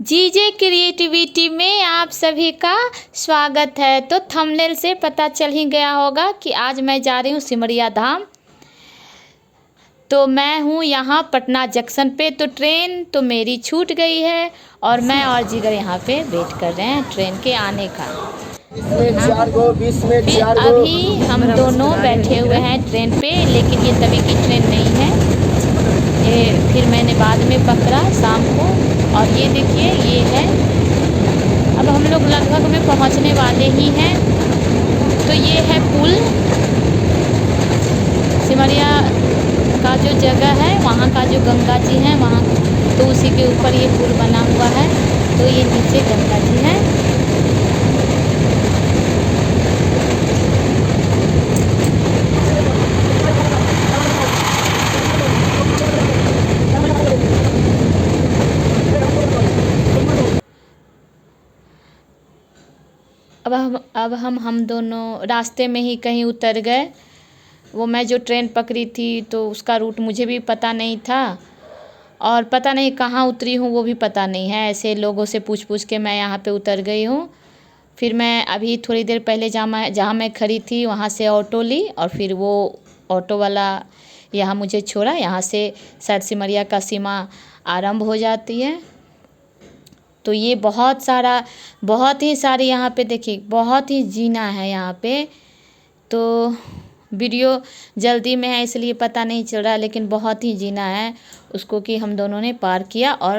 जीजे क्रिएटिविटी में आप सभी का स्वागत है। तो थंबनेल से पता चल ही गया होगा कि आज मैं जा रही हूँ सिमरिया धाम। तो मैं हूँ यहाँ पटना जंक्शन पे। तो ट्रेन तो मेरी छूट गई है और मैं और जिगर यहाँ पे वेट कर रहे हैं ट्रेन के आने का। अभी हम दोनों बैठे हुए हैं ट्रेन पे, लेकिन ये तभी की ट्रेन नहीं है, ये फिर मैंने बाद में पकड़ा शाम को। और ये देखिए ये है, अब हम लोग लगभग में पहुंचने वाले ही हैं। तो ये है पुल, सिमरिया का जो जगह है वहाँ का जो गंगा जी हैं वहाँ, तो उसी के ऊपर ये पुल बना हुआ है। तो ये नीचे गंगा जी हैं। अब हम दोनों रास्ते में ही कहीं उतर गए। वो मैं जो ट्रेन पकड़ी थी तो उसका रूट मुझे भी पता नहीं था, और पता नहीं कहाँ उतरी हूँ वो भी पता नहीं है। ऐसे लोगों से पूछ पूछ के मैं यहाँ पे उतर गई हूँ। फिर मैं अभी थोड़ी देर पहले जहाँ मैं खड़ी थी वहाँ से ऑटो ली, और फिर वो ऑटो वाला यहाँ मुझे छोड़ा। यहाँ से शायद सिमरिया का सीमा आरंभ हो जाती है। तो ये बहुत ही सारे यहाँ पे देखिए, बहुत ही जीना है यहाँ पे। तो वीडियो जल्दी में है इसलिए पता नहीं चल रहा, लेकिन बहुत ही जीना है उसको कि हम दोनों ने पार किया और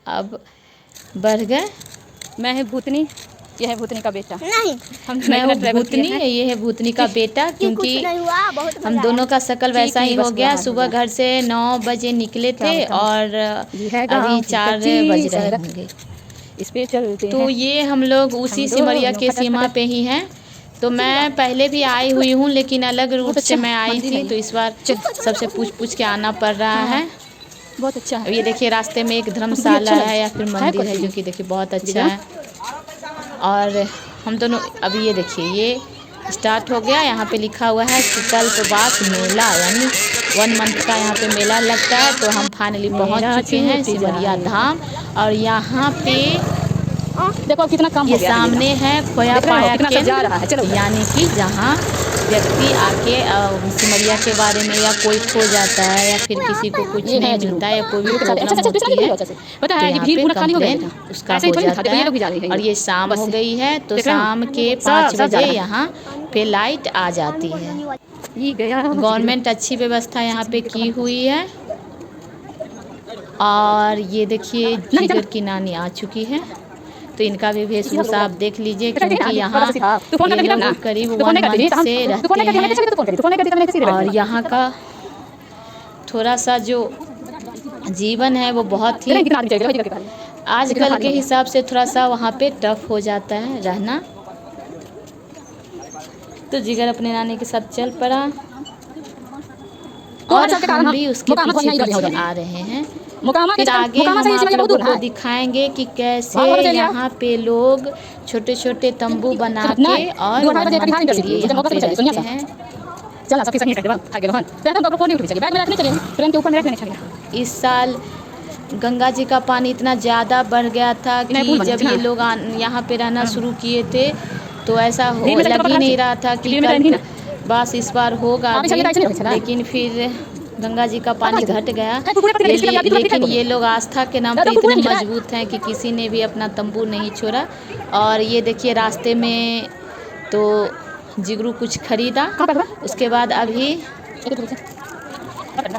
अब बढ़ गए। मैं है भूतनी, ये है भूतनी का बेटा। नहीं, मैं हूँ भूतनी, ये है भूतनी का बेटा। क्योंकि हम दोनों का शकल वैसा ही हो गया। सुबह घर से 9 बजे निकले थे और अभी 4 बज रहे होंगे। इस पे चलते तो ये हम लोग उसी सिमरिया के सीमा पे ही हैं। तो मैं पहले भी आई हुई हूँ, लेकिन अलग रूट से मैं आई थी, तो इस बार सबसे पूछ के आना पड़ रहा है। बहुत अच्छा है। ये देखिए रास्ते में एक धर्मशाला है या फिर मंदिर है, जो कि देखिए बहुत अच्छा है। और हम दोनों अभी ये देखिए ये स्टार्ट हो गया। यहाँ पे लिखा हुआ है कल्पवास मेला, यानी 1 मंथ का यहाँ पे मेला लगता है। तो हम फाइनली पहुँच चुके हैं सिमरिया धाम। और यहाँ पे देखो कितना कम ये हो गया सामने है खोया पाया केंद्र, यानी कि जहाँ व्यक्ति आके सिमरिया के बारे में या कोई खो जाता है या फिर किसी को कुछ नहीं मिलता है या कोई भी प्रॉब्लम होती है, पता है तो भीड़ यहाँ पूरा पे खाली हो गया कंप्लेन उसका हो जाता है। और ये शाम हो गई है, तो देख रहे हो? शाम के 5 बजे यहाँ पे लाइट आ जाती है। ये गया गवर्नमेंट अच्छी व्यवस्था यहाँ पे की हुई है। और ये देखिए जिगर की नानी आ चुकी है, तो इनका भी वेशभूषा आप देख लीजिए। क्योंकि यहाँ ये लोग करीब 1 मंथ से रहते हैं और यहाँ का थोड़ा सा जो जीवन है वो बहुत ही आजकल के हिसाब से थोड़ा सा वहाँ पे टफ हो जाता है रहना। तो जिगर अपने नानी के साथ चल पड़ा और हम भी उसके पीछे आ रहे हैं। फिर आगे हम आप लोगों को दिखाएंगे कि कैसे यहाँ पे लोग छोटे छोटे तंबू बना के और यहाँ पे रहते हैं। इस साल गंगा जी का पानी इतना ज़्यादा बढ़ गया था कि जब ये लोग यहाँ पे रहना शुरू किए थे तो ऐसा लग ही नहीं रहा था कि बस इस बार होगा, लेकिन फिर गंगा जी का पानी घट गया। लेकिन ये लोग आस्था के नाम पे इतने मजबूत हैं कि किसी ने भी अपना तंबू नहीं छोड़ा। और ये देखिए रास्ते में तो जिगरू कुछ खरीदा। उसके बाद अभी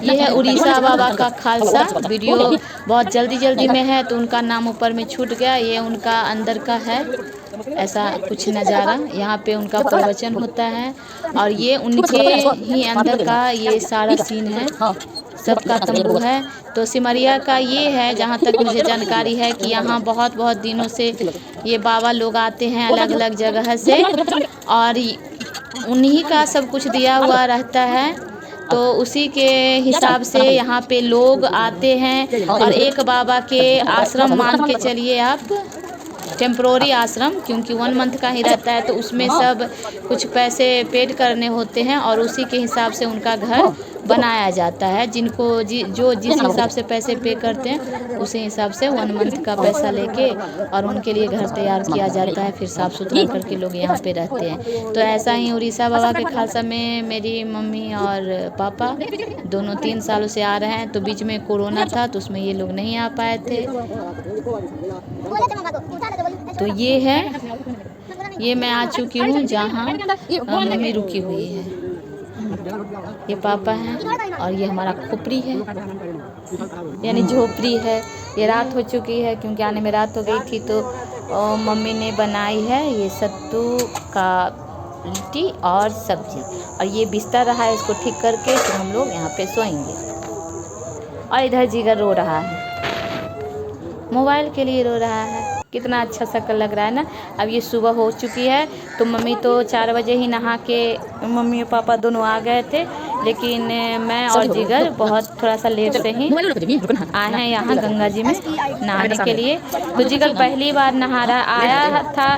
ये है उड़ीसा बाबा का खालसा। वीडियो बहुत जल्दी में है तो उनका नाम ऊपर में छूट गया। ये उनका अंदर का है ऐसा कुछ नज़ारा, यहाँ पे उनका प्रवचन होता है और ये उनके ही अंदर का ये सारा सीन है, सबका तंबू है। तो सिमरिया का ये है, जहाँ तक मुझे जानकारी है कि यहाँ बहुत दिनों से ये बाबा लोग आते हैं अलग अलग जगह से, और उन्हीं का सब कुछ दिया हुआ रहता है। तो उसी के हिसाब से यहाँ पे लोग आते हैं। और एक बाबा के आश्रम मान के चलिए आप, टेम्प्रोरी आश्रम, क्योंकि 1 मंथ का ही रहता है, तो उसमें सब कुछ पैसे पेड करने होते हैं और उसी के हिसाब से उनका घर बनाया जाता है। जिनको जो जिस हिसाब से पैसे पे करते हैं उसी हिसाब से 1 मंथ का पैसा लेके और उनके लिए घर तैयार किया जाता है, फिर साफ़ सुथरा करके लोग यहाँ पे रहते हैं। तो ऐसा ही उड़ीसा बाबा के खालसा में मेरी मम्मी और पापा दोनों 3 सालों से आ रहे हैं। तो बीच में कोरोना था तो उसमें ये लोग नहीं आ पाए थे। तो ये है, ये मैं आ चुकी हूँ जहाँ मम्मी रुकी हुई है। ये पापा हैं और ये हमारा खोपड़ी है, यानी झोपड़ी है। ये रात हो चुकी है क्योंकि आने में रात हो गई थी। तो मम्मी ने बनाई है ये सत्तू का लिट्टी और सब्जी, और ये बिस्तर रहा है, इसको ठीक करके फिर हम लोग यहाँ पे सोएंगे। और इधर जिगर रो रहा है, मोबाइल के लिए रो रहा है। कितना अच्छा शक्ल लग रहा है ना। अब ये सुबह हो चुकी है तो मम्मी तो 4 बजे ही नहा के, मम्मी और पापा दोनों आ गए थे, लेकिन मैं और जिगर बहुत थोड़ा सा लेट से ही आए हैं यहाँ गंगा जी में नहाने के लिए। तो जिगर पहली बार नहा रहा आया था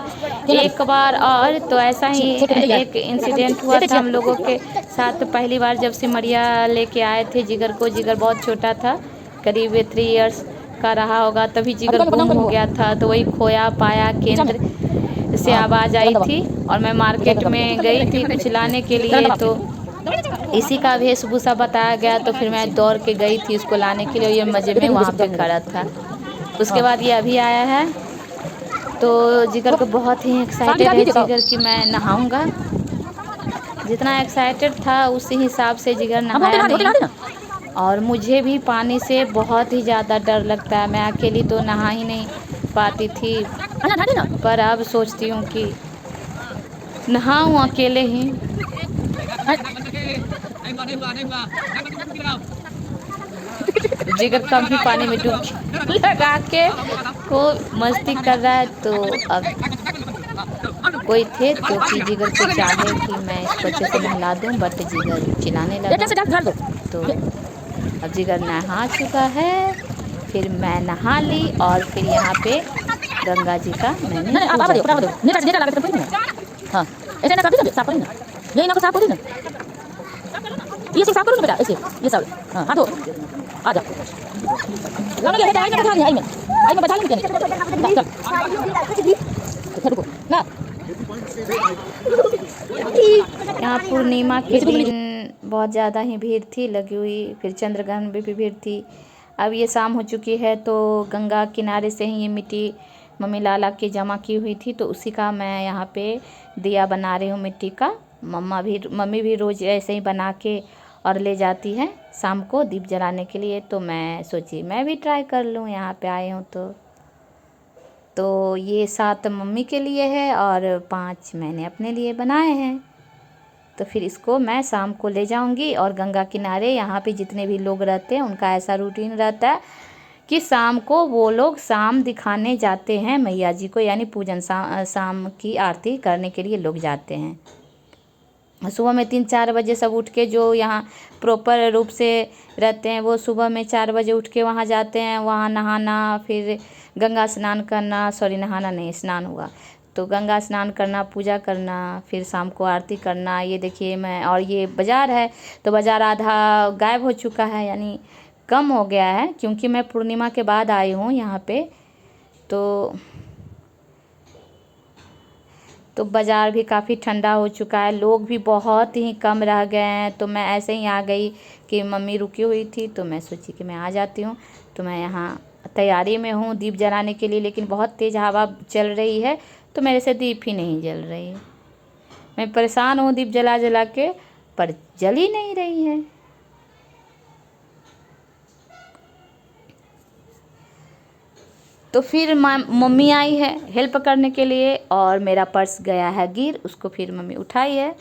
एक बार, और तो ऐसा ही एक इंसिडेंट हुआ था हम लोगों के साथ। पहली बार जब सिमरिया लेके आए थे जिगर को, जिगर बहुत छोटा था, करीब 3 इयर्स का रहा होगा, तभी जिगर गुम हो गया था। तो वही खोया पाया केंद्र से आवाज़ आई थी और मैं मार्केट में गई थी कुछ लाने के लिए, तो इसी का वेशभूषा बताया गया। तो फिर मैं दौड़ के गई थी उसको लाने के लिए, ये मज़े में वहाँ पे खड़ा था। उसके बाद ये अभी आया है। तो जिगर को बहुत ही एक्साइटेड है जिगर कि मैं नहाऊंगा। जितना एक्साइटेड था उसी हिसाब से जिगर नहाया नहीं। और मुझे भी पानी से बहुत ही ज़्यादा डर लगता है, मैं अकेली तो नहा ही नहीं पाती थी, पर अब सोचती हूँ कि नहाऊँ अकेले ही। जिगर कम ही पानी में डुबकी लगा के को मस्ती कर रहा है। तो अब कोई थे तो कि जिगर को चाहे कि मैं इसको अच्छे से नहला दूँ, बट जिगर चिल्लाने लगा। तो अब जिगर नहा चुका है, फिर मैं नहा ली और फिर यहाँ पे गंगा जी का मैंने यहाँ पूर्णिमा के दिन बहुत ज़्यादा ही भीड़ थी लगी हुई, फिर चंद्रग्रहण में भी भीड़ थी। अब ये शाम हो चुकी है तो गंगा किनारे से ही ये मिट्टी मम्मी लाला की जमा की हुई थी, तो उसी का मैं यहाँ पे दिया बना रही हूँ मिट्टी का। मम्मी भी रोज़ ऐसे ही बना के और ले जाती है शाम को दीप जलाने के लिए। तो मैं सोची मैं भी ट्राई कर लूँ, यहाँ पे आए हूँ तो ये 7 मम्मी के लिए है और 5 मैंने अपने लिए बनाए हैं। तो फिर इसको मैं शाम को ले जाऊंगी। और गंगा किनारे यहाँ पे जितने भी लोग रहते हैं उनका ऐसा रूटीन रहता है कि शाम को वो लोग शाम दिखाने जाते हैं मैया जी को, यानी पूजन शाम की आरती करने के लिए लोग जाते हैं। सुबह में 3-4 बजे सब उठ के, जो यहाँ प्रॉपर रूप से रहते हैं वो सुबह में 4 बजे उठ के वहाँ जाते हैं। वहाँ नहाना, फिर गंगा स्नान करना, सॉरी नहाना नहीं, स्नान हुआ, तो गंगा स्नान करना, पूजा करना, फिर शाम को आरती करना। ये देखिए मैं, और ये बाज़ार है तो बाज़ार आधा गायब हो चुका है, यानी कम हो गया है क्योंकि मैं पूर्णिमा के बाद आई हूँ यहाँ पे। तो बाज़ार भी काफ़ी ठंडा हो चुका है, लोग भी बहुत ही कम रह गए हैं। तो मैं ऐसे ही आ गई कि मम्मी रुकी हुई थी तो मैं सोची कि मैं आ जाती हूँ। तो मैं यहाँ तैयारी में हूँ दीप जलाने के लिए, लेकिन बहुत तेज़ हवा चल रही है तो मेरे से दीप ही नहीं जल रही है। मैं परेशान हूँ दीप जला जला के, पर जल ही नहीं रही है। तो फिर मम्मी आई है हेल्प करने के लिए और मेरा पर्स गया है गिर, उसको फिर मम्मी उठाई है।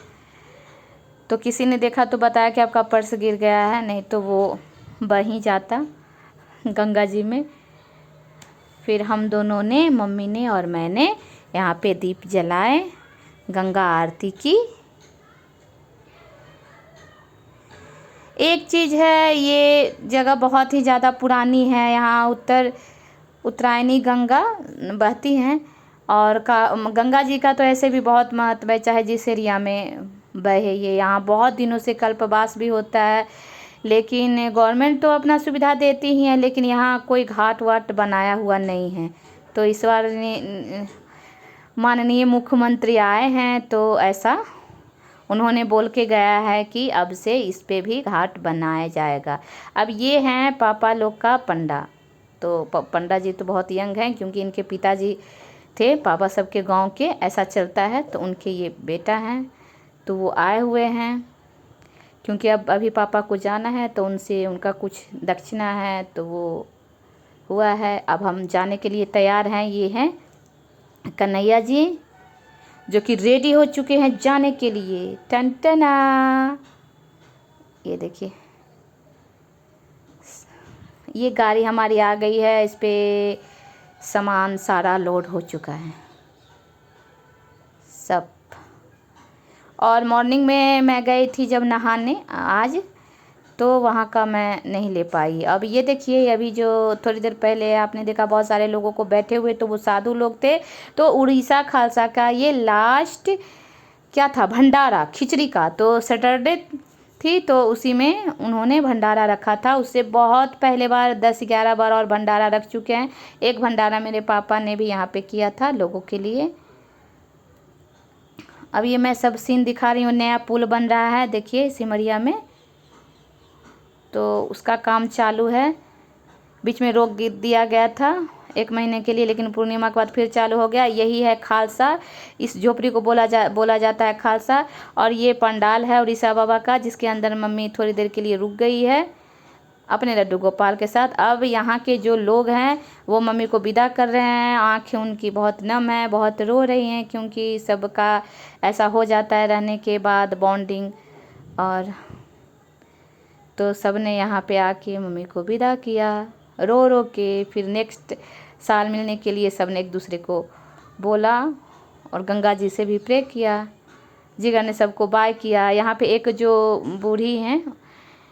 तो किसी ने देखा तो बताया कि आपका पर्स गिर गया है, नहीं तो वो वहीं जाता गंगा जी में। फिर हम दोनों ने, मम्मी ने और मैंने यहाँ पे दीप जलाए, गंगा आरती की। एक चीज़ है, ये जगह बहुत ही ज़्यादा पुरानी है, यहाँ उत्तरायणी गंगा बहती हैं। और गंगा जी का तो ऐसे भी बहुत महत्व है, चाहे जिस एरिया में बहे। ये यहाँ बहुत दिनों से कल्पवास भी होता है, लेकिन गवर्नमेंट तो अपना सुविधा देती ही है, लेकिन यहाँ कोई घाट वाट बनाया हुआ नहीं है। तो इस बार माननीय मुख्यमंत्री आए हैं तो ऐसा उन्होंने बोल के गया है कि अब से इस पे भी घाट बनाया जाएगा। अब ये हैं पापा लोग का पंडा। तो पंडा जी तो बहुत यंग हैं, क्योंकि इनके पिताजी थे पापा सबके गांव के, ऐसा चलता है। तो उनके ये बेटा हैं, तो वो आए हुए हैं, क्योंकि अब अभी पापा को जाना है तो उनसे उनका कुछ दक्षिणा है, तो वो हुआ है। अब हम जाने के लिए तैयार हैं। ये हैं कन्हैया जी, जो कि रेडी हो चुके हैं जाने के लिए। टनटना, ये देखिए, ये गाड़ी हमारी आ गई है। इस पे सामान सारा लोड हो चुका है सब। और मॉर्निंग में मैं गई थी जब नहाने आज, तो वहाँ का मैं नहीं ले पाई। अब ये देखिए, अभी जो थोड़ी देर पहले आपने देखा बहुत सारे लोगों को बैठे हुए, तो वो साधु लोग थे। तो उड़ीसा खालसा का ये लास्ट क्या था, भंडारा खिचड़ी का। तो सैटरडे थी, तो उसी में उन्होंने भंडारा रखा था। उससे बहुत पहले बार 10-11 बार और भंडारा रख चुके हैं। एक भंडारा मेरे पापा ने भी यहाँ पे किया था लोगों के लिए। अब ये मैं सब सीन दिखा रही हूँ। नया पुल बन रहा है, देखिए सिमरिया में, तो उसका काम चालू है। बीच में रोक दिया गया था 1 महीने के लिए, लेकिन पूर्णिमा के बाद फिर चालू हो गया। यही है खालसा, इस झोपड़ी को बोला जाता है खालसा। और ये पंडाल है उड़ीसा बाबा का, जिसके अंदर मम्मी थोड़ी देर के लिए रुक गई है अपने लड्डू गोपाल के साथ। अब यहाँ के जो लोग हैं वो मम्मी को विदा कर रहे हैं। आँखें उनकी बहुत नम है, बहुत रो रही हैं, क्योंकि सबका ऐसा हो जाता है रहने के बाद बॉन्डिंग। और तो सब ने यहाँ पे आके मम्मी को विदा किया रो रो के। फिर नेक्स्ट साल मिलने के लिए सब ने एक दूसरे को बोला, और गंगा जी से भी प्रे किया। जिगर ने सबको बाय किया। यहाँ पे एक जो बूढ़ी हैं,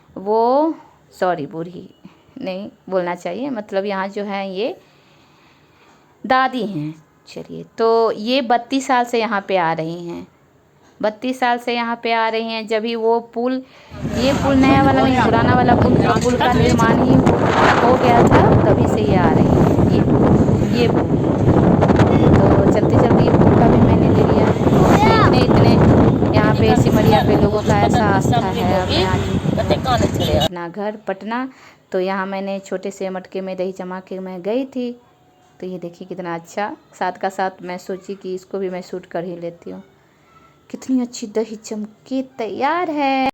वो सॉरी बूढ़ी नहीं बोलना चाहिए, मतलब यहाँ जो है ये दादी हैं। चलिए, तो ये 32 साल से यहाँ पे आ रही हैं, 32 साल से यहाँ पे आ रही हैं। जब भी वो पुल, ये पुल नया वाला नहीं, पुराना वाला पुल का निर्माण ही हो गया था, तभी से ये आ रही है। ये पुल, तो चलते चलते ये पुल का भी मैंने ले लिया है। इतने यहाँ पे सिमरिया पे लोगों का ऐसा आस्था है। अब मैं आज अपना घर पटना, तो यहाँ मैंने छोटे से मटके में दही जमा के मैं गई थी। तो ये देखिए कितना अच्छा, साथ का साथ मैं सोची कि इसको भी मैं शूट कर ही लेती हूँ। कितनी अच्छी दही जम के तैयार है।